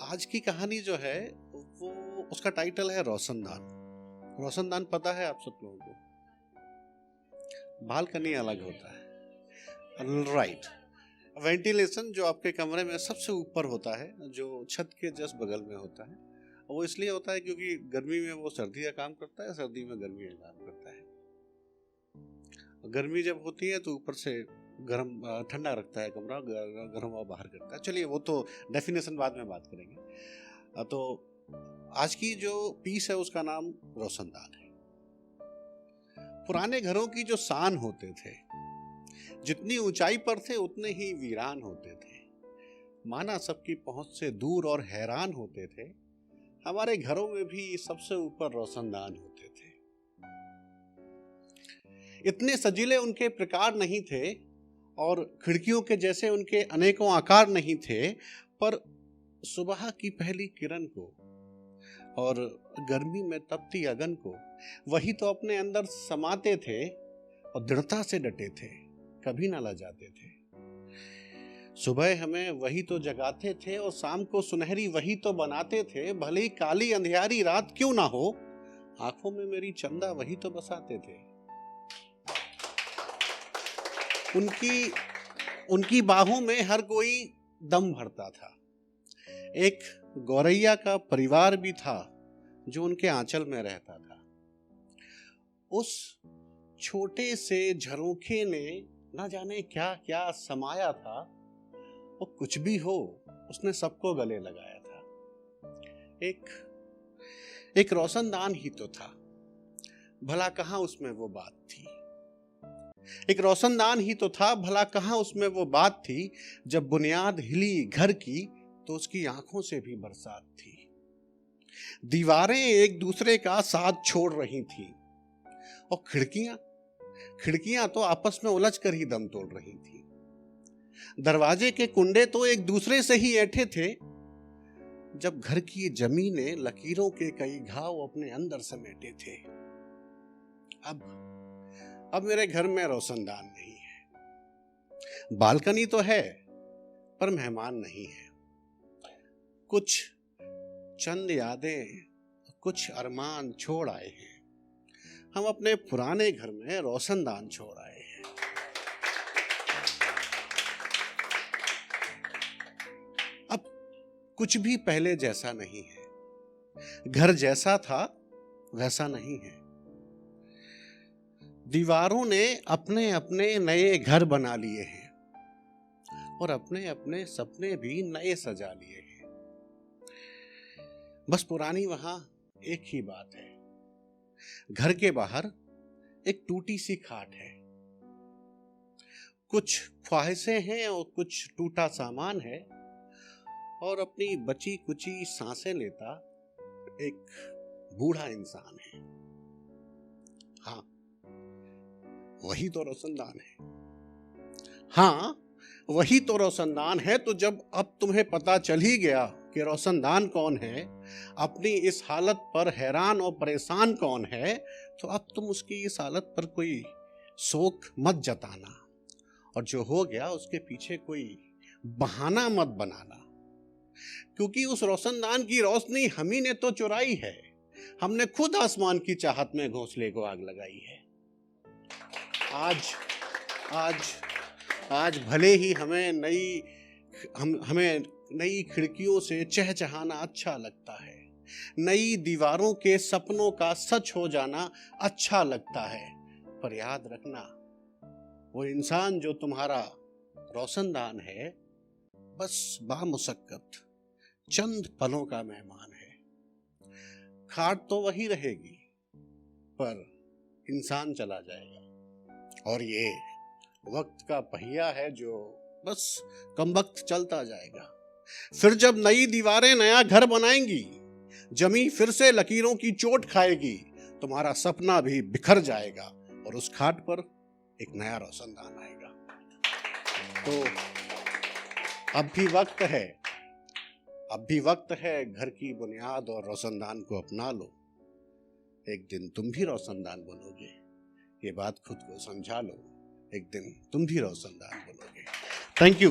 आज की कहानी जो है वो उसका टाइटल है रोशनदान। रोशनदान पता है आप सब लोगों को? बालकनी अलग होता है, राइट। वेंटिलेशन जो आपके कमरे में सबसे ऊपर होता है, जो छत के जस्ट बगल में होता है, वो इसलिए होता है क्योंकि गर्मी में वो सर्दी का काम करता है, सर्दी में गर्मी का काम करता है। गर्मी जब होती है तो ऊपर से गर्म ठंडा रखता है कमरा, गर्म हवा बाहर करता है। चलिए वो तो डेफिनेशन बाद में बात करेंगे। तो आज की जो पीस है उसका नाम रोशनदान है। पुराने घरों की जो शान होते थे, जितनी ऊंचाई पर थे उतने ही वीरान होते थे, माना सबकी पहुंच से दूर और हैरान होते थे। हमारे घरों में भी सबसे ऊपर रोशनदान होते थे। इतने सजीले उनके प्रकार नहीं थे और खिड़कियों के जैसे उनके अनेकों आकार नहीं थे, पर सुबह की पहली किरण को और गर्मी में तपती अगन को वही तो अपने अंदर समाते थे और दृढ़ता से डटे थे, कभी ना लजाते थे। सुबह हमें वही तो जगाते थे और शाम को सुनहरी वही तो बनाते थे। भले ही काली अंधियारी रात क्यों ना हो, आंखों में मेरी चंदा वही तो बसाते थे। उनकी बाहों में हर कोई दम भरता था। एक गौरैया का परिवार भी था जो उनके आंचल में रहता था। उस छोटे से झरोखे ने ना जाने क्या क्या समाया था। वो कुछ भी हो, उसने सबको गले लगाया था। एक रोशनदान ही तो था, भला कहां उसमें वो बात थी। एक रोशनदान ही तो था, भला कहां उसमें वो बात थी। जब बुनियाद हिली घर की तो उसकी आंखों से भी बरसात थी। दीवारें एक दूसरे का साथ छोड़ रही थी और खिड़कियां तो आपस में उलझ कर ही दम तोड़ रही थी। दरवाजे के कुंडे तो एक दूसरे से ही ऐंठे थे। जब घर की जमीनें लकीरों के कई घाव अपने अंदर समेटे थे। अब मेरे घर में रोशनदान नहीं है। बालकनी तो है पर मेहमान नहीं है। कुछ चंद यादें, कुछ अरमान छोड़ आए हैं। हम अपने पुराने घर में रोशनदान छोड़ आए हैं। अब कुछ भी पहले जैसा नहीं है। घर जैसा था वैसा नहीं है। दीवारों ने अपने अपने नए घर बना लिए हैं और अपने अपने सपने भी नए सजा लिए हैं। बस पुरानी वहां एक ही बात है। घर के बाहर एक टूटी सी खाट है। कुछ ख्वाहिशें हैं और कुछ टूटा सामान है और अपनी बची कुची सांसें लेता एक बूढ़ा इंसान है। हाँ, वही तो रोशनदान है। हाँ, वही तो रोशनदान है। तो जब अब तुम्हें पता चल ही गया कि रोशनदान कौन है, अपनी इस हालत पर हैरान और परेशान कौन है, तो अब तुम उसकी इस हालत पर कोई शोक मत जताना और जो हो गया उसके पीछे कोई बहाना मत बनाना, क्योंकि उस रोशनदान की रोशनी हम ही ने तो चुराई है। हमने खुद आसमान की चाहत में घोंसले को आग लगाई है। आज भले ही हमें नई खिड़कियों से चहचहाना अच्छा लगता है, नई दीवारों के सपनों का सच हो जाना अच्छा लगता है, पर याद रखना वो इंसान जो तुम्हारा रोशनदान है बस बामुशक्कत चंद पलों का मेहमान है। खाट तो वही रहेगी पर इंसान चला जाएगा और ये वक्त का पहिया है जो बस कमबख्त चलता जाएगा। फिर जब नई दीवारें नया घर बनाएंगी, जमीन फिर से लकीरों की चोट खाएगी, तुम्हारा सपना भी बिखर जाएगा और उस खाट पर एक नया रोशनदान आएगा। तो अब भी वक्त है घर की बुनियाद और रोशनदान को अपना लो। एक दिन तुम भी रोशनदान बनोगे, ये बात खुद को समझा लो। एक दिन तुम भी रोशनदान बनोगे। Thank you.